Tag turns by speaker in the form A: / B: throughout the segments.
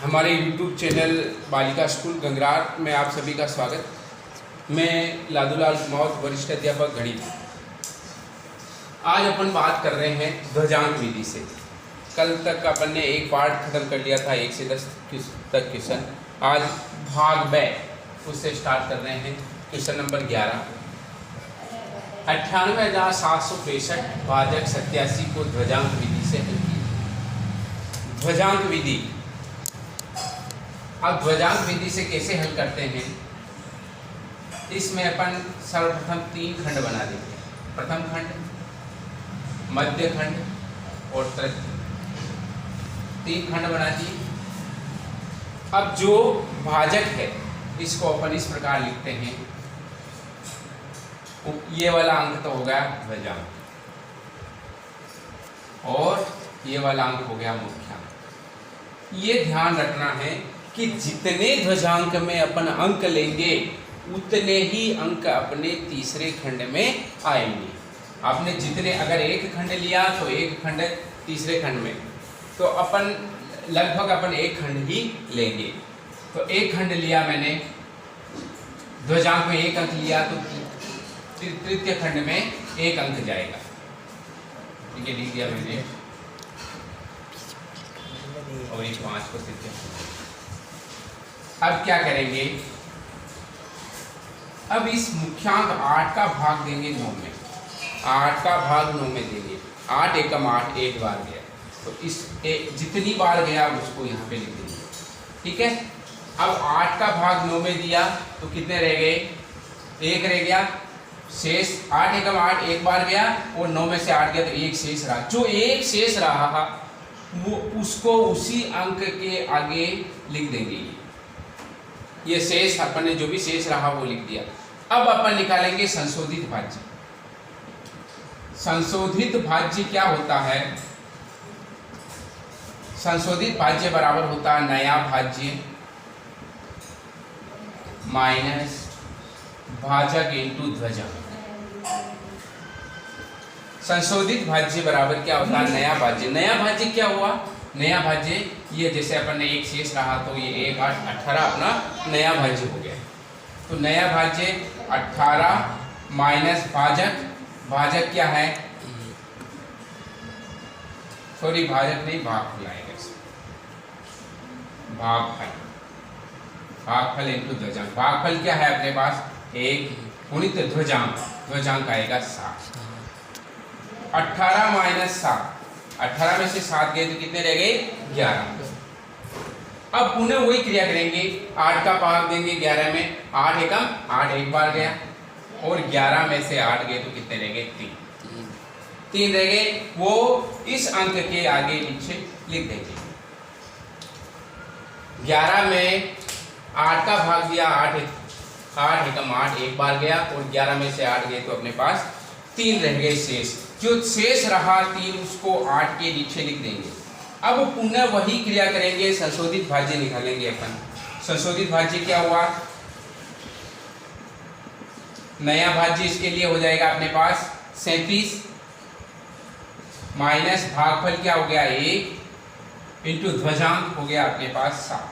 A: हमारे YouTube channel बालिका school Gangrar में आप सभी का स्वागत। मैं लादूलाल कुमार, वरिष्ठ अध्यापक गणित। आज अपन बात कर रहे हैं ध्वजांक विधि से। कल तक अपन ने एक पार्ट खत्म कर लिया था, 1 से 10 तक क्वेश्चन। आज भाग ब उससे स्टार्ट कर रहे हैं। क्वेश्चन नंबर 11, 98,765 भाजक 87 को ध्वजांक विधि से हल किया। ध्वजांक विधि, अब ध्वजांक विधि से कैसे हल करते हैं, इसमें अपन सर्वप्रथम 3 खंड बना देंगे। प्रथम खंड, मध्य खंड और तृतीय, 3 खंड बना दिए। अब जो भाजक है इसको अपन इस प्रकार लिखते हैं, ये वाला अंक तो हो गया ध्वजांक और ये वाला अंक हो गया मुख्यांक। ये ध्यान रखना है कि जितने ध्वजांक में अपन अंक लेंगे उतने ही अंक अपने तीसरे खंड में आएंगे। आपने जितने, अगर एक खंड लिया तो एक खंड तीसरे खंड में, तो अपन लगभग अपन एक खंड ही लेंगे। तो एक खंड लिया मैंने, ध्वजांक में एक अंक लिया तो तृतीय खंड में एक अंक जाएगा। ठीक है, लिख दिया मैंने और ये 5 को तृतीय। अब क्या करेंगे, अब इस मुख्यांक 8 का भाग देंगे 9 में। 8 का भाग 9 में देंगे। 8 एकम 8 एक बार गया, तो इस जितनी बार गया उसको यहाँ पे लिख देंगे। ठीक है, अब 8 का भाग 9 में दिया तो कितने रह गए, 1 रह गया शेष। 8 एकम 8 एक बार गया और 9 में से 8 गया तो 1 शेष रहा। जो 1 शेष रहा वो उसको उसी अंक के आगे लिख देंगे। ये शेष अपन ने जो भी शेष रहा वो लिख दिया। अब अपन निकालेंगे संशोधित भाज्य। संशोधित भाज्य क्या होता है, संशोधित भाज्य बराबर होता है नया भाज्य माइनस भाजक इंटू ध्वजांक। संशोधित भाज्य बराबर क्या होता है, नया भाज्य। नया भाज्य क्या हुआ, नया भाज्य ये जैसे अपन ने 1 शेष रहा तो ये 1 8 18 अपना नया भाज्य हो गया। तो नया भाज्य 18 माइनस भाजक, भाजक क्या है, सॉरी भाजक नहीं, भागफल आएगा इसमें, भागफल, भागफल इंटू ध्वजांक। भागफल क्या है अपने पास 1 गुणित ध्वजांक, ध्वजांक आएगा 7। 18 माइनस 7, 18 में से 7 गए तो कितने रह गए, 11। अब पुनः वही क्रिया करेंगे, 8 का भाग देंगे 11 में। 8 एकम 8 एक बार गया और 11 में से 8 गए तो कितने रह गए, 3 रह गए। वो इस अंक के आगे नीचे लिख देंगे। 11 में 8 का भाग दिया, 8 एकम 8 एक बार गया और 11 में से 8 गए तो अपने पास 3 रह गए शेष। जो शेष रहा 3 उसको 8 के नीचे लिख देंगे। अब पुनः वही क्रिया करेंगे, संशोधित भाज्य निकालेंगे अपन। संशोधित भाज्य क्या हुआ, नया भाज्य इसके लिए हो जाएगा अपने पास 37 माइनस भागफल क्या हो गया 1 इंटू ध्वजांक हो गया अपने पास 7।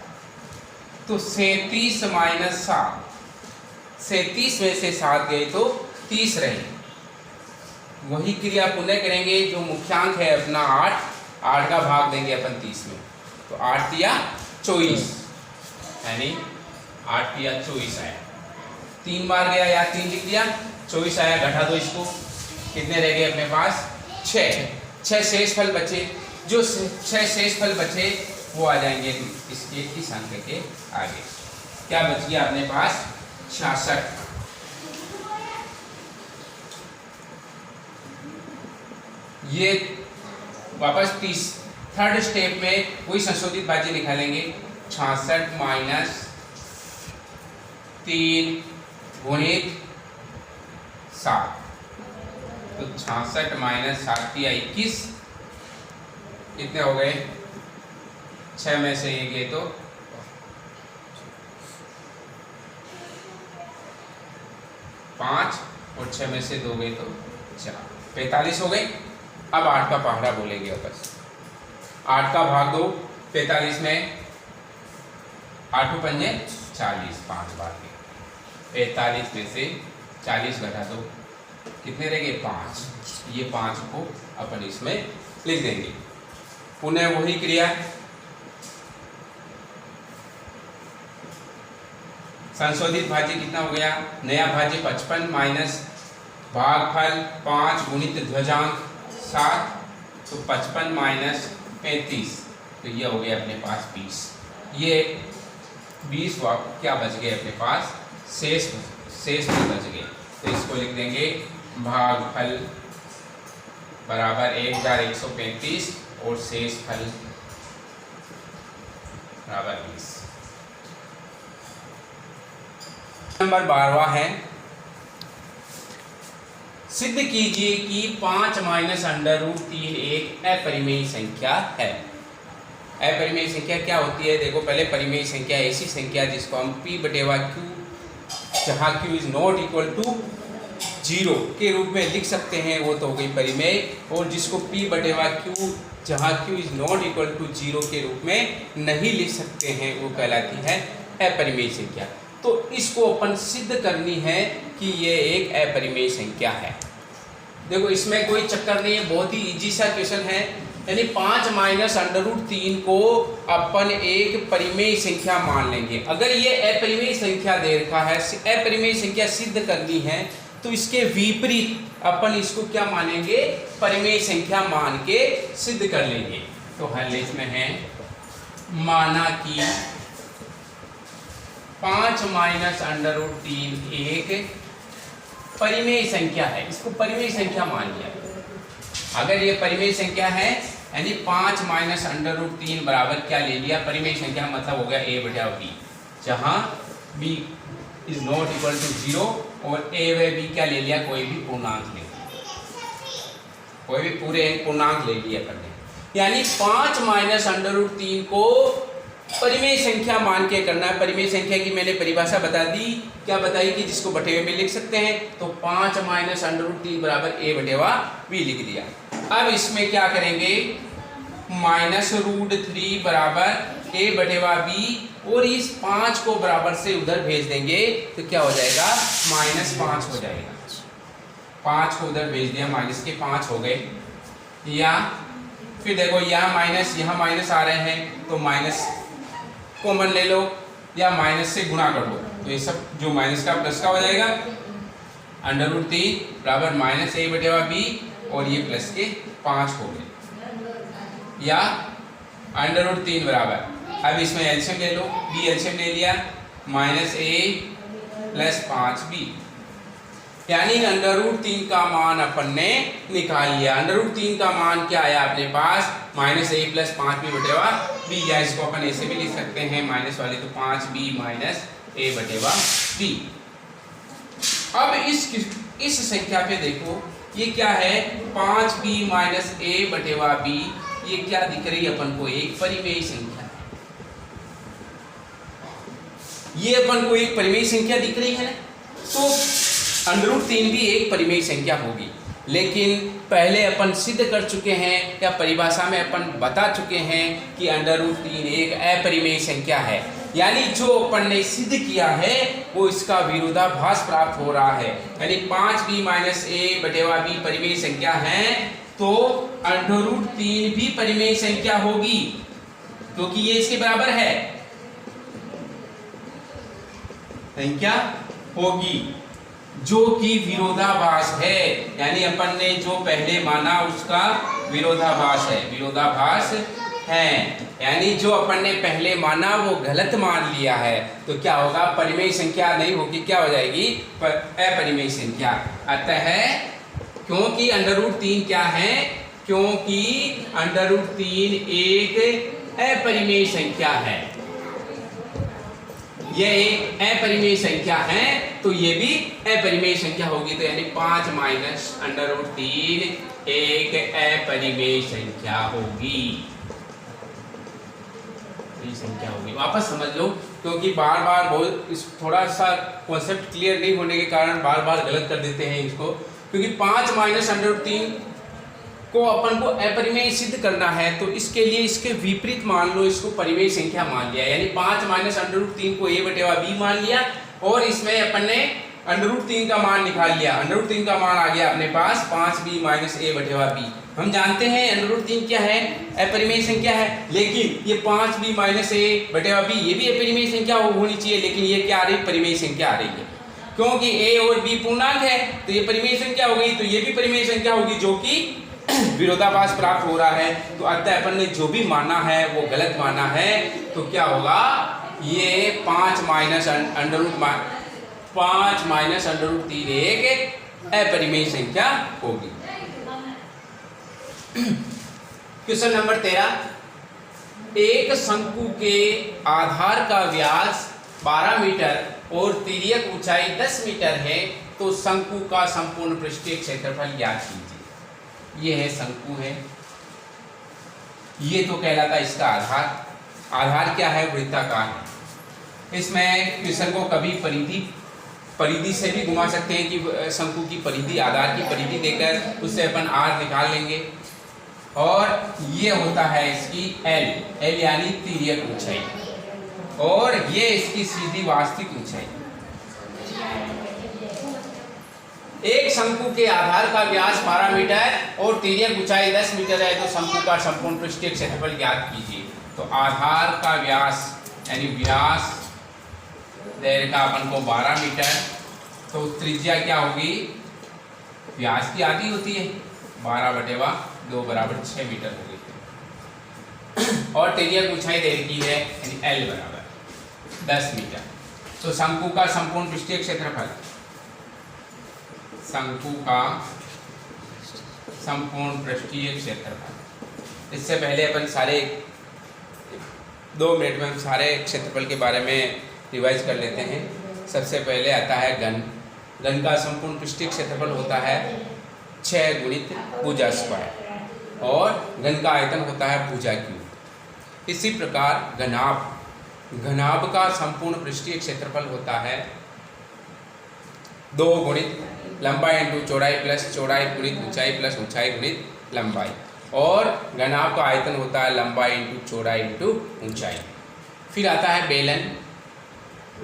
A: तो 37 माइनस 7, 37 में से 7 गए तो 30 रहे। वही क्रिया पुनः करेंगे, जो मुख्यांक है अपना 8 का भाग देंगे अपन 30 में, तो 8 दिया 24, यानी 8 दिया 24 आया। 3 बार गया या 3 लिख दिया, 24 आया। घटा दो इसको, कितने रह गए अपने पास 6 शेष फल बचे। जो 6 शेष फल बचे वो आ जाएंगे इस अंक के आगे। क्या बच गया अपने पास 66। ये वापस थर्ड स्टेप में वही संशोधित भाज्य निकालेंगे। 66 माइनस 3 गुणित 7, तो 66 माइनस 7 या 21, कितने हो गए, 6 में से 1 गए तो 5 और 6 में से 2 गए तो 4, 45 हो गए। अब 8 का पहाड़ा बोलेंगे वापस। 8 का भाग 2, 45 में 8 पंजे 40, 5 बार के 45 में से 40 घटा दो, कितने रहेंगे 5। ये 5 को अपन इसमें लिख देंगे। पुनः वही क्रिया, संशोधित भाज्य कितना हो गया, नया भाज्य 55 माइनस भागफल 5 गुणित ध्वजांक 7, तो 55 माइनस 35, तो ये हो गया अपने पास 20। ये 20 क्या बच गए अपने पास, शेष में बच गए। तो इसको लिख देंगे भागफल बराबर 1135 और शेष फल बराबर 20। नंबर 12वां है, सिद्ध कीजिए कि 5 माइनस √3 एक अपरिमेय संख्या है। अपरिमेय संख्या क्या होती है, देखो पहले परिमेय संख्या ऐसी संख्या जिसको हम p/q जहाँ q is not equal to 0 के रूप में लिख सकते हैं, वो तो हो गई परिमेय। और जिसको p/q जहाँ q is not equal to 0 के रूप में नहीं लिख सकते हैं, वो कहलाती है अपरिमेय संख्या। तो इसको अपन सिद्ध करनी है कि ये एक अपरिमेय संख्या है। देखो इसमें कोई चक्कर नहीं है, बहुत ही इजी सा क्वेश्चन है। यानी 5 माइनस √3 को अपन एक परिमेय संख्या मान लेंगे। अगर ये अपरिमेय संख्या दे रखा है, अपरिमेय संख्या सिद्ध करनी है, तो इसके विपरीत अपन इसको क्या मानेंगे, परिमेय संख्या मान के सिद्ध कर लेंगे। तो हल इसमें है, माना कि 5 माइनस √3 एक परिमेय संख्या है, इसको परिमेय संख्या मान लिया। अगर ये परिमेय संख्या है यानी 5 माइनस √3 बराबर क्या ले लिया, परिमेय संख्या मतलब हो गया a/b, जहां b is not equal to 0 और a/b क्या ले लिया, कोई भी पूर्णांक ले लिया, कोई भी पूरे पूर्णांक ले लिया करने। यानी 5 माइनस √3 को परिमेय संख्या मान के करना है। परिमेय संख्या की मैंने परिभाषा बता दी, क्या बताई कि जिसको बटे हुए में लिख सकते हैं। तो 5 माइनस √3 बराबर a/b लिख दिया। अब इसमें क्या करेंगे, -√3 बराबर a/b और इस 5 को बराबर से उधर भेज देंगे, तो क्या हो जाएगा, -5 हो जाएगा। 5 को उधर भेज दिया, माइनस के 5 हो गए। या फिर देखो यहाँ माइनस आ रहे हैं, तो माइनस कॉमन ले लो या माइनस से गुणा कर दो, तो ये सब जो माइनस का प्लस का हो जाएगा। √3 बराबर -a/b और ये प्लस के 5 हो गए। या √3 बराबर, अब इसमें एलसीएम ले लो, b एलसीएम ले लिया, -a + 5b, यानी √3 का मान अपन ने निकाल लिया। √3 का मान क्या आया अपने पास, -a + 5b/b, या इसको अपन ऐसे भी लिख सकते हैं, माइनस वाले तो 5b माइनस a/b। अब इस संख्या पे देखो, ये क्या है, 5b माइनस a/b, ये क्या दिख रही है अपन को, एक परिमेय संख्या। ये अपन को एक परिमेय संख्या दिख रही है ना, तो √3 भी एक परिमेय संख्या होगी। लेकिन पहले अपन सिद्ध कर चुके हैं, या परिभाषा में अपन बता चुके हैं कि √3 एक अपरिमेय संख्या है। यानी जो अपन ने सिद्ध किया है वो इसका विरोधाभास प्राप्त हो रहा है। यानी 5b माइनस a/b परिमेय संख्या है, तो √3 भी परिमेय संख्या होगी, क्योंकि ये इसके बराबर है, संख्या होगी, जो कि विरोधाभास है। यानी अपन ने जो पहले माना उसका विरोधाभास है, विरोधाभास है। यानी जो अपन ने पहले माना वो गलत मान लिया है, तो क्या होगा, परिमेय संख्या नहीं होगी, क्या हो जाएगी, अपरिमेय संख्या। अतः क्योंकि √3 क्या है, क्योंकि √3 एक अपरिमेय संख्या है, ये एक अपरिमेय संख्या है, तो ये भी अपरिमेय संख्या होगी। तो यानी 5 माइनस √3 एक अपरिमेय संख्या होगी, ये संख्या होगी। वापस समझ लो, क्योंकि बार बार बहुत थोड़ा सा कॉन्सेप्ट क्लियर नहीं होने के कारण बार बार गलत कर देते हैं इसको। क्योंकि 5 माइनस √3 को अपन को अपरिमेय सिद्ध करना है तो इसके लिए इसके विपरीत मान लो, इसको परिमेय संख्या मान लिया, यानी 5 माइनस √3 को a/b मान लिया और इसमें अपन ने √3 का मान निकाल लिया। √3 का मान आ गया अपने पास 5b माइनस a/b। हम जानते हैं √3 क्या है, अपरिमेय संख्या है, लेकिन ये 5b माइनस a/b ये भी अपरिमेय संख्या होनी चाहिए, लेकिन ये क्या आ रही, परिमेय संख्या आ रही है। क्योंकि a और b पूर्णांक है तो ये परिमेय संख्या हो गई, तो ये भी परिमेय संख्या होगी, जो कि विरोधाभास प्राप्त हो रहा है। तो अतः अपन ने जो भी माना है वो गलत माना है। तो क्या होगा, ये 5 माइनस √3 एक अपरिमेय संख्या होगी। क्वेश्चन नंबर 13, एक शंकु के आधार का व्यास 12 मीटर और तिर्यक ऊंचाई 10 मीटर है, तो शंकु का संपूर्ण पृष्ठीय क्षेत्रफल ज्ञात कीजिए। ये है शंकु है, ये तो कहलाता है इसका आधार। आधार क्या है, वृत्ताकार है। इसमें क्वेश्चन को कभी परिधि से भी घुमा सकते हैं कि शंकु की परिधि, आधार की परिधि देकर उससे अपन r निकाल लेंगे। और ये होता है इसकी L यानी तिर्यक ऊंचाई, और ये इसकी सीधी वास्तविक ऊंचाई। एक शंकु के आधार का व्यास 12 मीटर और तिर्यक ऊंचाई 10 मीटर है, तो शंकु का संपूर्ण पृष्ठीय क्षेत्रफल ज्ञात कीजिए। तो आधार का व्यास यानी व्यास देगा अपन को 12 मीटर, तो त्रिज्या क्या होगी, व्यास की आधी होती है 12/2 बराबर 6 मीटर होगी, और तिर्यक ऊंचाई दे रखी है यानी L बराबर 10 मीटर। तो शंकु का संपूर्ण पृष्ठीय क्षेत्रफल, शंकु का संपूर्ण पृष्ठीय क्षेत्रफल। इससे पहले अपन सारे 2 मिनट में हम सारे क्षेत्रफल के बारे में रिवाइज कर लेते हैं। सबसे पहले आता है घन का संपूर्ण पृष्ठीय क्षेत्रफल होता है 6 गुणित भुजा स्क्वायर, और घन का आयतन होता है भुजा क्यूब। इसी प्रकार घनाभ का संपूर्ण पृष्ठीय क्षेत्रफल होता है 2 गुणित लंबाई इंटू चौड़ाई प्लस चौड़ाई गुणित ऊंचाई प्लस ऊंचाई गुणित लंबाई, और घनाभ का आयतन होता है लंबाई इंटू चौड़ाई इंटू ऊंचाई। फिर आता है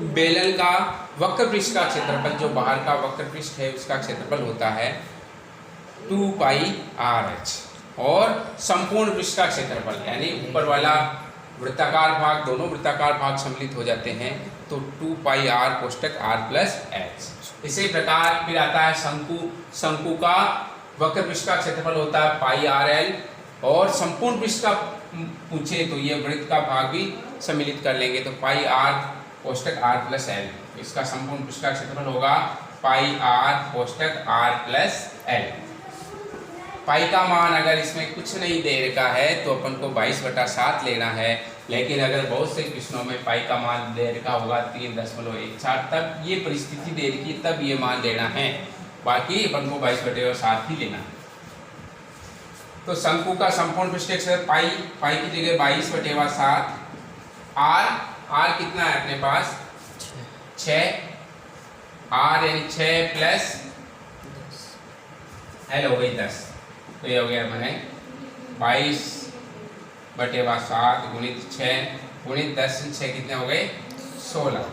A: बेलन का वक्र पृष्ठ का क्षेत्रफल, जो बाहर का वक्र पृष्ठ है उसका क्षेत्रफल होता है 2πRh, और संपूर्ण पृष्ठ का क्षेत्रफल यानी ऊपर वाला वृत्ताकार भाग, दोनों वृत्ताकार भाग सम्मिलित हो जाते हैं, तो 2πR कोष्टक R प्लस H। इसी प्रकार फिर आता है शंकु का वक्र पृष्ठ का क्षेत्रफल होता है πRL, और संपूर्ण पृष्ठ का पूछे तो ये वृत्त का भाग भी सम्मिलित कर लेंगे, तो πR कोष्टक R प्लस L। इसका संपूर्ण पृष्ठ का क्षेत्रफल होगा πR कोष्टक R प्लस L। पाई का मान अगर इसमें कुछ नहीं दे रखा है तो अपन को 22/7 लेना है, लेकिन अगर बहुत से प्रश्नों में पाई का मान दे रखा होगा 3.14, तब ये परिस्थिति दे रखी तब ये मान लेना है, बाकी अपन को 22/7 ही लेना है। तो शंकु का संपूर्ण पृष्ठीय क्षेत्रफल पाई की जगह 22/7, R कितना है अपने पास 6, R यानी 6 प्लस L हो गई 10, तो ये हो गया मैंने 22/7 गुणित 6 गुणित 10, 6 कितने हो गए 16,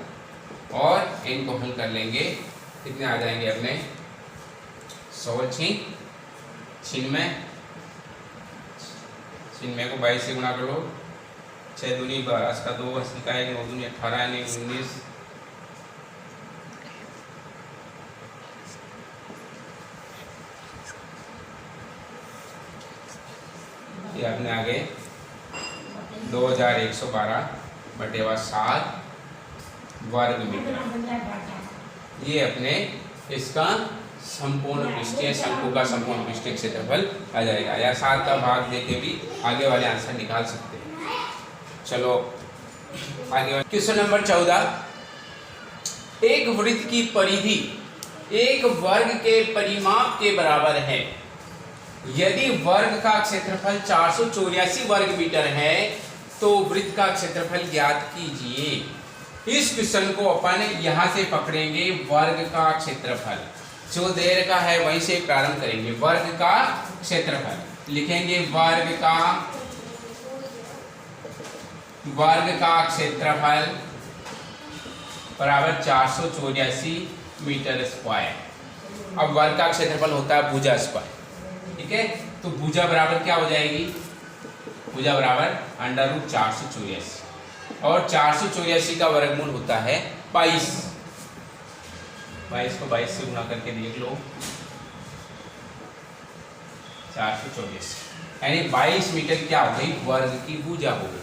A: और इनको हल कर लेंगे कितने आ जाएंगे अपने 16 96 को 22 से गुणा कर लो, 6 दूनी 12 का 2 80 का 1 9 दूनी 18 ने 19, ये अपने आगे 2112/7 वर्ग मीटर। ये अपने इसका संपूर्ण पृष्ठीय शंकु का संपूर्ण पृष्ठीय क्षेत्रफल आ जाएगा, या 7 का भाग देके भी आगे वाले आंसर निकाल सकते हैं। चलो आगे क्वेश्चन नंबर 14, एक वृत्त की परिधि एक वर्ग के परिमाप के बराबर है यदि वर्ग का क्षेत्रफल 484 वर्ग मीटर है, तो वृत्त का क्षेत्रफल ज्ञात कीजिए। इस क्वेश्चन को अपन यहां से पकड़ेंगे, वर्ग का क्षेत्रफल जो दे रखा है वहीं से प्रारंभ करेंगे। वर्ग का क्षेत्रफल लिखेंगे वर्ग का क्षेत्रफल बराबर 484 मीटर स्क्वायर। अब वर्ग का क्षेत्रफल होता है भुजा स्क्वायर, ठीक है। तो भुजा बराबर क्या हो जाएगी, भुजा बराबर √484 और 484 का वर्गमूल होता है 22। 22 को 22 से गुणा करके देख लो, 484 यानी 22 मीटर क्या हो गई, वर्ग की भुजा हो गई।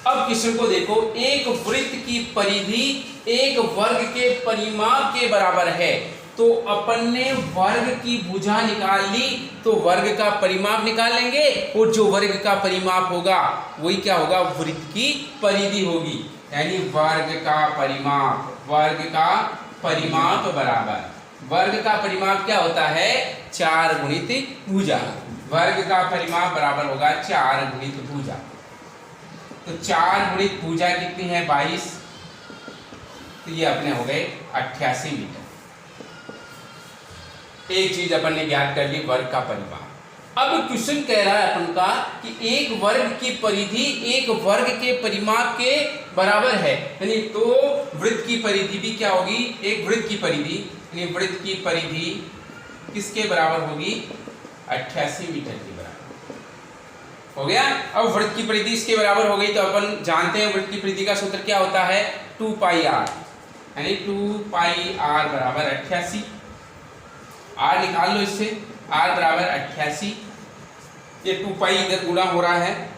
A: अब किसी को देखो, एक वृत्त की परिधि एक वर्ग के परिमाप के बराबर है, तो अपन ने वर्ग की भुजा निकाल ली, तो वर्ग का परिमाप निकाल लेंगे, और जो वर्ग का परिमाप होगा वही क्या होगा, वृत्त की परिधि होगी। यानी वर्ग का परिमाप बराबर, वर्ग का परिमाप क्या होता है, 4 गुणित भुजा। वर्ग का परिमाप बराबर होगा 4 गुणित भुजा। तो 4 गुणित भुजा कितनी है, 22, तो ये अपने हो गए 88 मीटर। एक चीज अपन ने ज्ञात कर ली, वर्ग का परिमाप। अब क्वेश्चन कह रहा है अपन का कि एक वर्ग की परिधि एक वर्ग के परिमाप के बराबर है, यानी तो वृत्त की परिधि भी क्या होगी, एक वृत्त की परिधि, यानी वृत्त की परिधि किसके बराबर होगी, 88 मीटर के बराबर हो गया। अब वृत्त की परिधि इसके बराबर हो गई, तो अपन जानते हैं वृत्त की परिधि का सूत्र क्या होता है, 2πr, यानी 2πr बराबर 88। r निकाल लो इससे, r बराबर 88, ये 2π इधर गुणा हो रहा है,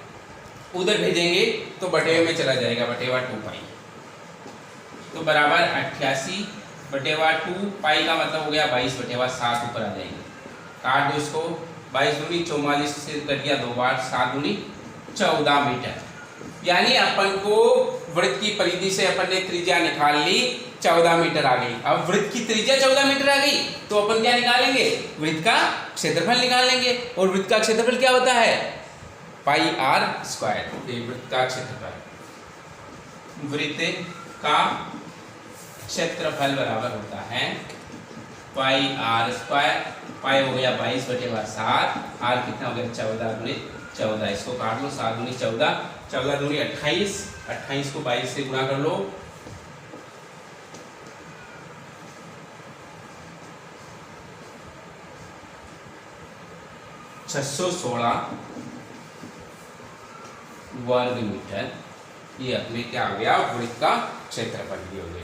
A: उधर भेजेंगे तो बटेवे में चला जाएगा, बटेवा 2π, तो बराबर 88 बटेवा 2π का मतलब हो गया 22/7 ऊपर आ जाएंगे, काट दो इसको, 22 दूनी 44 से कट गया 2 बार, 7 दूनी 14 मीटर। यानी अपन को वृत्त की परिधि से अपन ने त्रिज्या निकाल ली, 14 मीटर आ गई। अब वृत्त की त्रिज्या 14 मीटर आ गई, तो अपन क्या निकालेंगे, वृत्त का क्षेत्रफल निकाल लेंगे, और वृत्त का क्षेत्रफल क्या होता है, πr²। ये वृत्त का क्षेत्रफल, वृत्त का क्षेत्रफल बराबर होता है πr²। पाई हो गया 22/7, r कितना हो गया 14 गुणित 14, इसको काट लो, 7 दूनी 14, 14 दूनी 28, 28 को 22 से गुणा कर लो, 616 वर्ग मीटर। ये अपने क्या हो गया, वृत्त का क्षेत्रफल भी हो गया।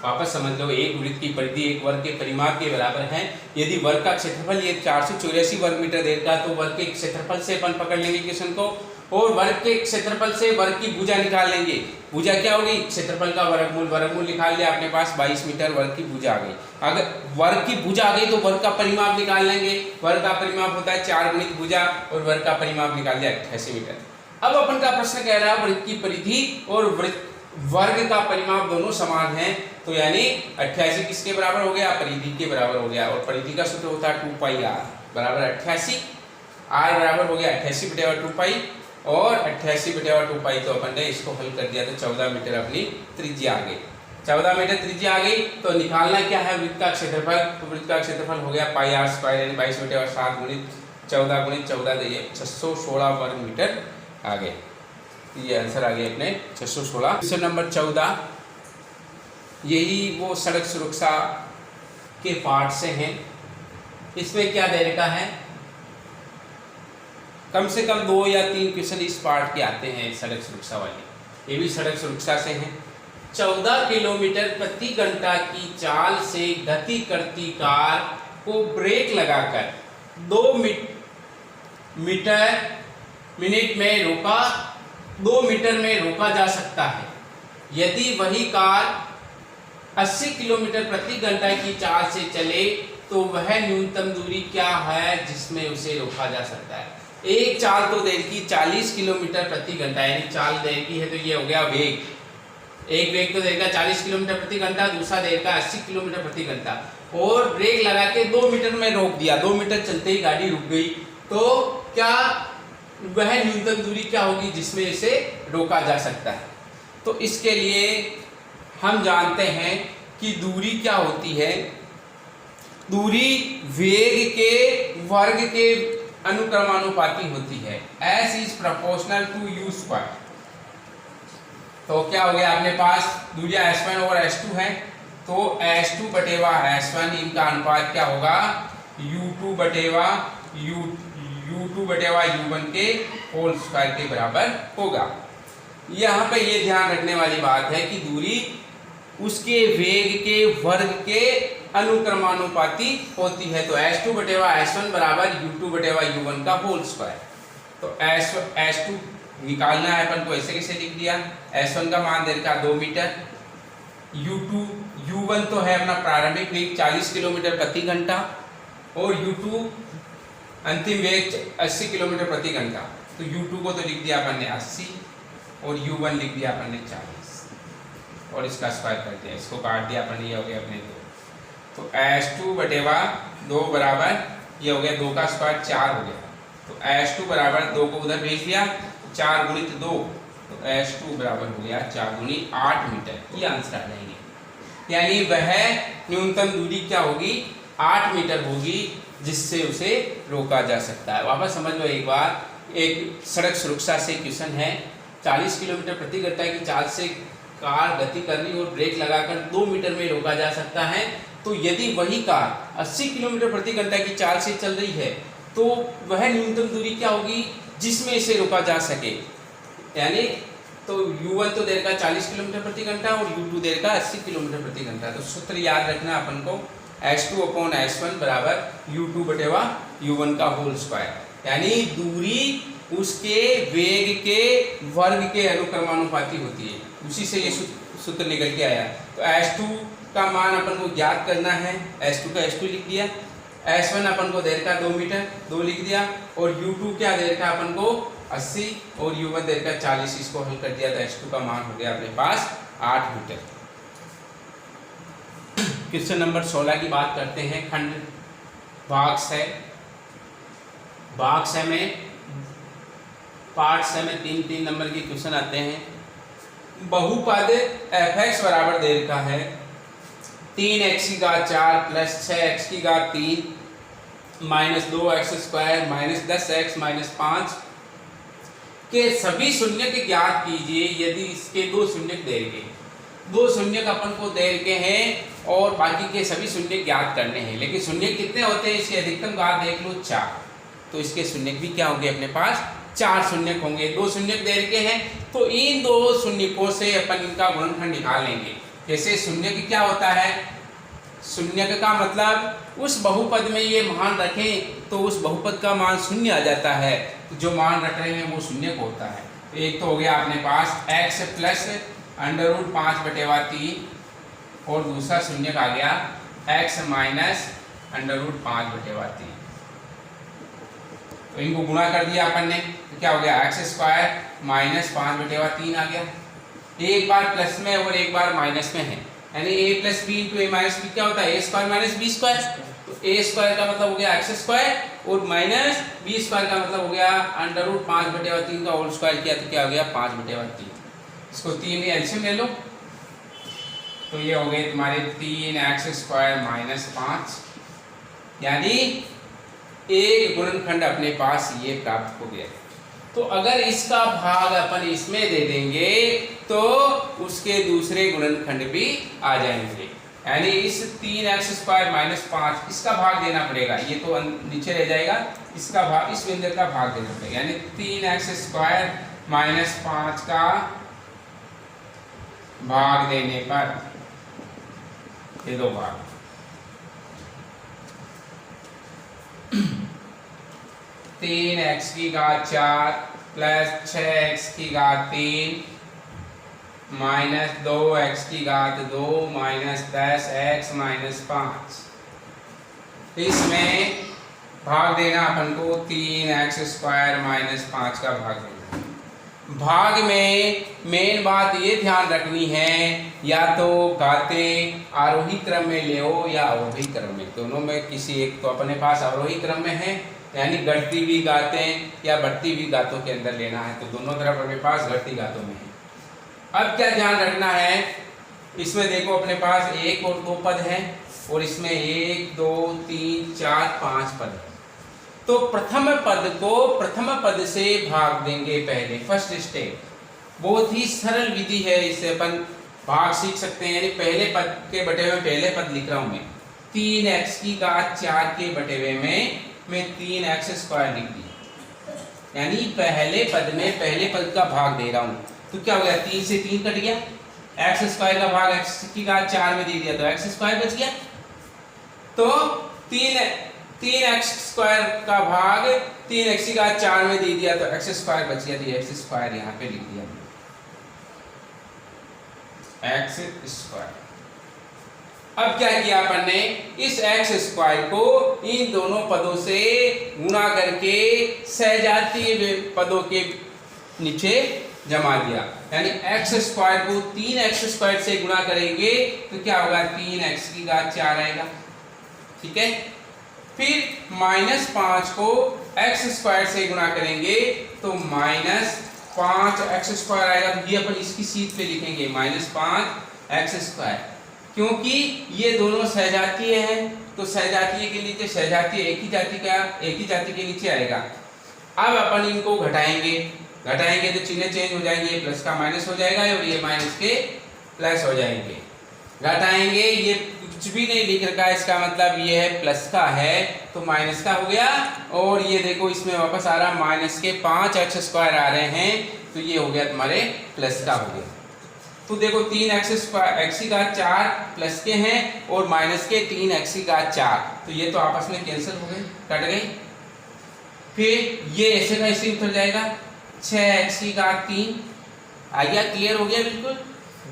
A: वापस समझ लो, एक वृत्त की परिधि एक वर्ग के परिमाप के बराबर है। यदि वर्ग का क्षेत्रफल ये 484 वर्ग मीटर देगा, तो वर्ग के क्षेत्रफल से अपन पकड़ लेंगे क्वेश्चन को, और वर्ग के क्षेत्रफल से वर्ग की भुजा निकाल लेंगे। भुजा क्या होगी, क्षेत्रफल का वर्गमूल, वर्गमूल निकाल लिया अपने पास, 22 मीटर वर्ग की भुजा आ गई। अगर वर्ग की भुजा आ गई तो वर्ग का परिमाप निकाल लेंगे, वर्ग का परिमाप होता है 4 गुणित भुजा, और वर्ग का परिमाप निकाल लिया 88 मीटर। अब अपन का प्रश्न कह रहा है वृत्त की परिधि और वर्ग का परिमाप दोनों समान है, तो यानी 88 किसके बराबर हो गया, परिधि के बराबर हो गया, और परिधि का सूत्र होता है 2πr बराबर 88। r बराबर हो गया 88/2π, और 88/2π, तो अपन ने इसको हल कर दिया तो 14 मीटर अपनी त्रिज्या आ गई। 14 मीटर त्रिज्या आ गई, तो निकालना क्या है, वृत्त का क्षेत्रफल। तो वृत्त का क्षेत्रफल हो गया πr² यानी 22/7 गुणित 14 गुणित 14, तो ये 616 वर्ग मीटर आ गए। ये आंसर आ गया अपने 616। क्वेश्चन नंबर 14, यही वो सड़क सुरक्षा के पार्ट से हैं। इसमें क्या दे रखा है, कम से कम 2 या 3 क्वेश्चन इस पार्ट के आते हैं, सड़क सुरक्षा वाले। ये भी सड़क सुरक्षा से हैं। 14 किलोमीटर प्रति घंटा की चाल से गति करती कार को ब्रेक लगाकर 2 मीटर में रोका जा सकता है। यदि वही कार 80 किलोमीटर प्रति घंटा की चाल से चले, तो वह न्यूनतम दूरी क्या है जिसमें उसे रोका जा सकता है। एक चाल तो देर की 40 किलोमीटर प्रति घंटा, यानी चाल देर की है, तो ये हो गया वेग। एक वेग तो देर का 40 किलोमीटर प्रति घंटा, दूसरा देर का 80 किलोमीटर प्रति घंटा, और ब्रेक लगा के 2 मीटर में रोक दिया। 2 मीटर चलते ही गाड़ी रुक गई, तो क्या वह न्यूनतम दूरी क्या होगी जिसमें इसे रोका जा सकता है। तो इसके लिए हम जानते हैं कि दूरी क्या होती है, दूरी वेग के वर्ग के अनुक्रमानुपाती होती है। s is proportional to u square. तो क्या हो गया अपने पास दूरियां s1 और s2 है, तो s2 बटेवा s1 इनका अनुपात क्या होगा u2 बटेवा u1 के होल स्क्वायर के बराबर होगा। यहाँ पे ये ध्यान रखने वाली बात है कि दूरी उसके वेग के वर्ग के अनुक्रमानुपाती होती है। तो s2 बटेवा s1 बराबर u2 बटेवा u1 का होल स्क्वायर। तो s2 निकालना है अपन को, ऐसे कैसे लिख दिया, s1 का मान दे रखा 2 मीटर, u1 तो है अपना प्रारंभिक वेग 40 किलोमीटर प्रति घंटा और u2 अंतिम वेग 80 किलोमीटर प्रति घंटा। तो u2 को तो लिख दिया अपन ने 80 और u1 लिख दिया अपन ने 40 और इसका स्क्वायर कर दिया, इसको काट दिया अपन, ये हो गया अपने 2। तो s2 बटेवा 2 बराबर ये हो गया 2 का स्क्वायर 4 हो गया। तो s2 बराबर 2 को उधर भेज दिया, 4 गुणित 2, तो s2 बराबर हो गया 4 गुणी 8 मीटर। ये आंसर आ जाएंगे, यानी वह न्यूनतम दूरी क्या होगी 8 मीटर होगी जिससे उसे रोका जा सकता है। वापस समझ लो एक बार, एक सड़क सुरक्षा से क्वेश्चन है, 40 किलोमीटर प्रति घंटा की चाल से कार गति कर रही और ब्रेक लगाकर 2 मीटर में रोका जा सकता है। तो यदि वही कार 80 किलोमीटर प्रति घंटा की चाल से चल रही है तो वह न्यूनतम दूरी क्या होगी जिसमें इसे रोका जा सके, यानी तो u1 तो देर का 40 किलोमीटर प्रति घंटा और u2 देर का 80 किलोमीटर प्रति घंटा। तो सूत्र याद रखना अपन को s2 अपॉन s1 बराबर u2 बटेवा u1 का होल स्क्वायर, यानी दूरी उसके वेग के वर्ग के अनुक्रमानुपाती होती है, उसी से ये सूत्र निकल के आया। तो s2 का मान अपन को ज्ञात करना है, s2 का s2 लिख दिया, s1 अपन को देर का 2 मीटर 2 लिख दिया और u2 क्या देर का अपन को 80 और u1 देर का 40, इसको हल कर दिया तो s2 का मान हो गया अपने पास 8 मीटर। क्वेश्चन नंबर 16 की बात करते हैं। खंड भाग स में पार्ट स में 3 नंबर के क्वेश्चन आते हैं। बहुपद f(x) बराबर दे रखा है 3x की घात 4 प्लस 6x की घात 3 minus 2x square minus 10x minus 5 के सभी शून्यक ज्ञात कीजिए यदि इसके 2 शून्यक दे रखे, 2 शून्यक अपन को दे रखे हैं और बाकी के सभी शून्यक ज्ञात करने हैं। लेकिन शून्यक कितने होते हैं, इसकी अधिकतम घात देख लो 4, तो इसके शून्यक भी क्या होंगे अपने पास 4 शून्यक होंगे। 2 शून्यक दे रखे हैं तो इन 2 शून्यकों से अपन इनका गुणनखंड निकाल लेंगे। जैसे शून्यक क्या होता है, शून्यक का मतलब उस बहुपद में ये मान रखें तो उस बहुपद का मान शून्य आ जाता है, तो जो मान रख रहे हैं वो शून्यक होता है। तो एक तो हो गया अपने पास x प्लस √5/3 और दूसरा शून्यक आ गया x माइनस √5/3। तो इनको गुणा कर दिया अपन ने, तो क्या हो गया x स्क्वायर माइनस 5/3 आ गया। एक बार प्लस में और एक बार माइनस में है, यानी a plus B into A minus B क्या होता है a square minus B square. तो a स्क्वायर का मतलब हो गया x स्क्वायर और माइनस बी स्क्वायर का मतलब हो गया √5/3 का होल स्क्वायर किया तो क्या हो गया 5/3। इसको 3 एलसीएम ले लो तो ये हो गए तुम्हारे 3x स्क्वायर माइनस 5, यानी एक गुणनखंड अपने पास ये प्राप्त हो गया। तो अगर इसका भाग अपन इसमें दे देंगे तो उसके दूसरे गुणनखंड भी आ जाएंगे, यानी इस 3x स्क्वायर माइनस 5 इसका भाग देना पड़ेगा, ये तो नीचे रह जाएगा, इसका भाग इस व्यंजक का भाग देना पड़ेगा, यानी 3x स्क्वायर माइनस 5 का भाग देने पर ये 2 भाग 3x की घात 4 प्लस 6x की घात 3 माइनस 2x की घात 2 माइनस 10x माइनस 5। इसमें भाग देना अपन को 3x स्क्वायर माइनस 5 का भाग देना। भाग में मेन बात ये ध्यान रखनी है, या तो घातें आरोही क्रम में ले हो या अवरोही क्रम में, दोनों में किसी एक। तो अपने पास अवरोही क्रम में है, यानी घटती हुई घातें या बढ़ती हुई घातों के अंदर लेना है, तो दोनों तरफ अपने पास घटती घातों में है। अब क्या ध्यान रखना है, इसमें देखो अपने पास 1 और 2 पद हैं और इसमें 1 2 3 4 5 पद। तो प्रथम पद को प्रथम पद से भाग देंगे पहले, फर्स्ट स्टेप। बहुत ही सरल विधि है, इससे अपन भाग सीख सकते हैं। यानी पहले पद के बटे हुए पहले पद लिख रहा हूं मैं, 3x की घात 4 के बटे हुए में मैं 3x स्क्वायर लिख दी। यानी पहले पद में पहले पद का भाग दे रहा हूं, तो क्या हो गया, 3 से 3 कट गया, x स्क्वायर का भाग x की घात 4 में दे दिया तो x स्क्वायर बच गया। तो 3x स्क्वायर का भाग 3x की घात 4 में दे दिया तो x स्क्वायर बच गया, तो x स्क्वायर यहाँ पे लिख दिया x स्क्वायर। अब क्या किया अपन ने, इस x स्क्वायर को इन दोनों पदों से गुणा करके सजातीय पदों के नीचे जमा दिया। यानी x स्क्वायर को 3x स्क्वायर से गुणा करेंगे तो क्या होगा, 3x की घात 4 आएगा। ठीक है, फिर -5 को x स्क्वायर से गुणा करेंगे तो -5x स्क्वायर आएगा। तो ये अपन इसकी सीध पे लिखेंगे -5x स्क्वायर, क्योंकि ये दोनों सहजातीय हैं तो सहजातीय के नीचे सहजातीय एक ही जाति के नीचे आएगा। अब अपन इनको घटाएंगे तो चिन्ह चेंज हो जाएंगे, प्लस का माइनस हो जाएगा और ये माइनस के प्लस हो जाएंगे। घटाएंगे, ये कुछ भी नहीं लिख रखा है, इसका मतलब ये है प्लस का है तो माइनस का हो गया। और ये देखो इसमें वापस आ रहा माइनस के 5x स्क्वायर आ रहे हैं, तो ये हो गया तुम्हारे प्लस का हो गया। तो देखो 3x स्क्वायर x की घात 4 प्लस के हैं और माइनस के 3x की घात 4, तो ये तो आपस में कैंसिल हो गए, कट गए। फिर ये ऐसे का ऐसे उतर जाएगा, 6x की घात 3 आ गया, क्लियर हो गया बिल्कुल।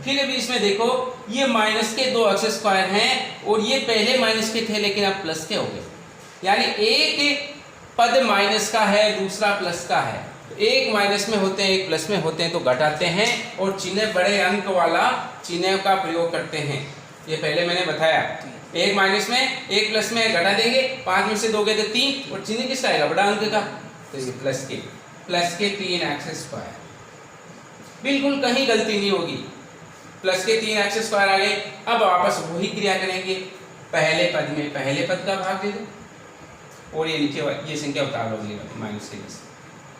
A: फिर अभी इसमें देखो ये माइनस के 2x स्क्वायर हैं और ये पहले माइनस के थे लेकिन अब प्लस के हो गए। यानी एक पद माइनस का है दूसरा प्लस का है, एक माइनस में होते हैं एक प्लस में होते हैं तो घटाते हैं और चिन्ह बड़े अंक वाला चिन्ह का प्रयोग करते हैं। ये पहले मैंने बताया, एक माइनस में एक प्लस में घटा देंगे, 5 में से 2 गए तो 3 और चिन्ह किसका आएगा, बड़ा अंक का, तो ये प्लस के 3x स्क्वायर। बिल्कुल कहीं गलती नहीं होगी, प्लस के 3x स्क्वायर आ गए। अब वापस वही क्रिया करेंगे, पहले पद में पहले पद का भाग दे दो और ये नीचे ये संख्या उतार लो माइनस के नीचे।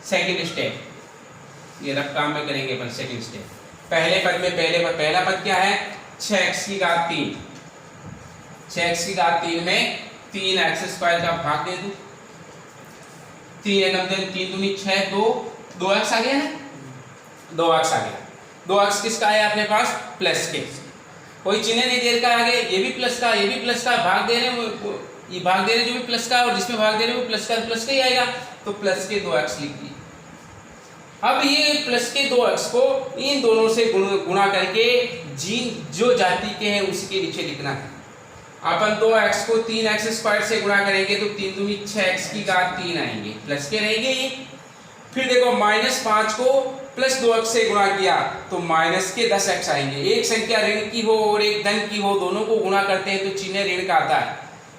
A: सेकंड स्टेप ये रफ काम में करेंगे अपन। सेकंड स्टेप, पहले पद में पहला पद क्या है, 6x की घात 3, 6x की घात 3 में 3x स्क्वायर का भाग दे दो, 3 एकम 3 दूनी 6, 2x आ गया ना, 2x आ गया। 2x किसका है अपने पास, प्लस के, कोई चिन्ह नहीं दे रखा आगे, ये भी प्लस का ये भी प्लस का, भाग दे रहे हैं ये भाग दे रहे जो भी प्लस का और जिसमें भाग दे रहे वो प्लस का ही आएगा, तो प्लस के 2x लिख दिए। अब ये प्लस के 2x को इन दोनों से गुणा करके जो जाति के हैं उसी के नीचे लिखना है। अपन 2x को 3x स्क्वायर से गुणा करेंगे तो 3 दूनी 6x की घात 3 आएंगे, प्लस के रहेंगे ये। फिर देखो -5 को प्लस 2x से गुणा किया तो माइनस के 10x आएंगे। एक संख्या ऋण की हो और एक धन की हो, दोनों को गुणा करते हैं तो चिन्ह ऋण का आता है,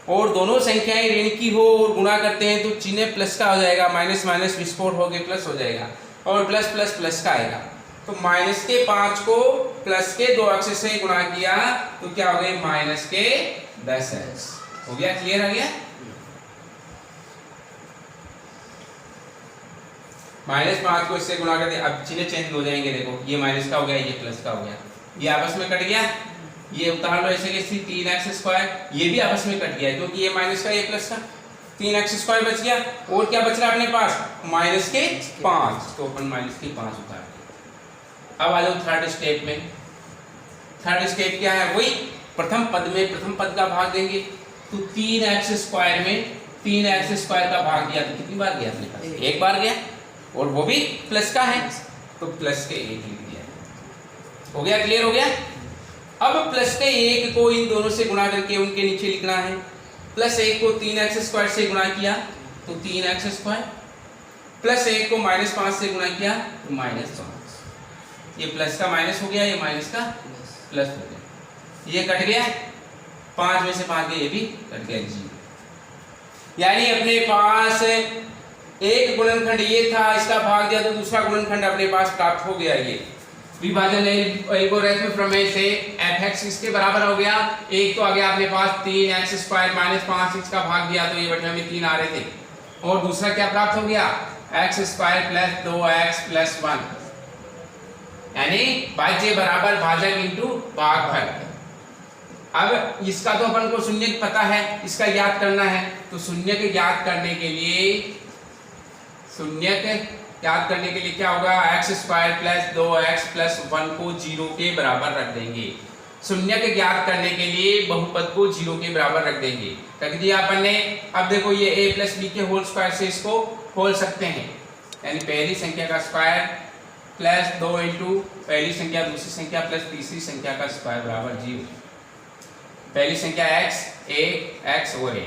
A: और दोनों संख्याएं ऋण की हो और गुणा करते हैं तो चिन्ह प्लस का हो जाएगा, माइनस माइनस विस्फोट हो गए प्लस हो जाएगा और प्लस प्लस प्लस का आएगा। तो माइनस के 5 को प्लस के 2x से गुणा किया तो क्या हो गए, माइनस के 10x हो गया। क्लियर आ गया, -5 को इससे गुणा कर दिया, अब चिन्ह चेंज हो जाएंगे। देखो ये माइनस का हो गया ये प्लस का हो गया, ये आपस में कट गया, ये उतार लो ऐसे कैसे 3x स्क्वायर, ये भी आपस में कट गया क्योंकि ये माइनस का ये प्लस का, 3x स्क्वायर बच गया और क्या बच रहा अपने पास, माइनस के 5, तो अपन माइनस के 5 उतार दिया। अब आ जाओ थर्ड स्टेप में। थर्ड स्टेप क्या है, वही प्रथम पद में प्रथम पद का भाग देंगे तो 3x स्क्वायर में 3x स्क्वायर का भाग दिया तो कितनी बार गया अपने पास, एक बार गया और वो भी प्लस का है तो प्लस के 1 लिख दिया। हो गया, क्लियर हो गया। अब प्लस के 1 को इन दोनों से गुणा करके उनके नीचे लिखना है। प्लस 1 को 3x स्क्वायर से गुणा किया तो 3x स्क्वायर, प्लस 1 को -5 से गुणा किया तो -5, ये प्लस का माइनस हो गया, ये माइनस का प्लस हो गया, ये कट गया, 5 में से 5 गए, ये भी कट गया 0। यानी अपने पास एक गुणनखंड ये था, इसका भाग दिया तो दूसरा गुणनखंड अपने पास प्राप्त हो गया ये। विभाजन एल्गोरिथम प्रमेय से f(x) किसके बराबर हो गया? एक तो आ गया अपने पास 3x² माइनस 5x का भाग दिया तो ये बटे में 3 आ रहे थे, और दूसरा क्या प्राप्त हो गया? x² प्लस 2x प्लस 1, यानी भाज्य बराबर भाजक इंटू भागफल। अब इसका तो अपन को शून्य पता है, इसका याद करना है, तो शून्य के याद करने के लिए क्या होगा? x² प्लस 2x प्लस 1 को 0 के बराबर रख देंगे। शून्य के ज्ञात करने के लिए बहुपद को 0 के बराबर रख देंगे, रख दिया अपन ने। अब देखो ये a प्लस बी के होल स्क्वायर से इसको खोल सकते हैं, यानी पहली संख्या का स्क्वायर प्लस 2 इंटू पहली संख्या दूसरी संख्या प्लस तीसरी संख्या का स्क्वायर बराबर 0। पहली संख्या x, a, x और a,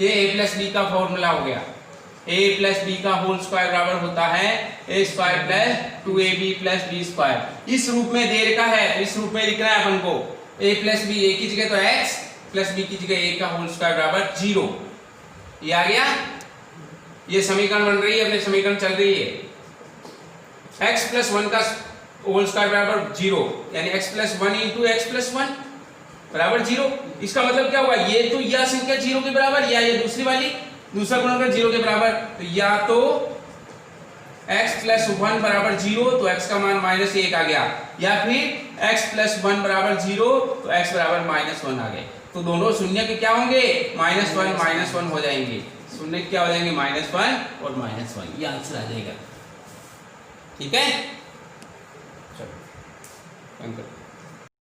A: ये a प्लस बी का फॉर्मूला हो गया। a प्लस बी का होल स्क्वायर बराबर होता है a square plus 2ab plus b square. इस रूप में दे रखा है, तो इस रूप में लिखना है अपन को a प्लस बी, a की जगह तो x प्लस b की जगह a का होल स्क्वायर बराबर 0। ये आ गया, ये समीकरण बन रही है, अपने समीकरण चल रही है। x प्लस 1 का होल स्क्वायर बराबर 0, यानी x plus 1 into x plus 1 बराबर 0। इसका मतलब क्या होगा? ये तो यह संख्या 0 के बराबर, या ये दूसरी वाली दूसरा गुणनखंड 0 के बराबर, तो या तो x प्लस 1 बराबर 0 तो x का मान -1 आ गया, या फिर x प्लस 1 बराबर 0 तो x बराबर -1 आ गए। तो दोनों शून्य के क्या होंगे? -1 हो जाएंगे। शून्य क्या हो जाएंगे? -1 और -1, ये आंसर आ जाएगा। ठीक है, चलो।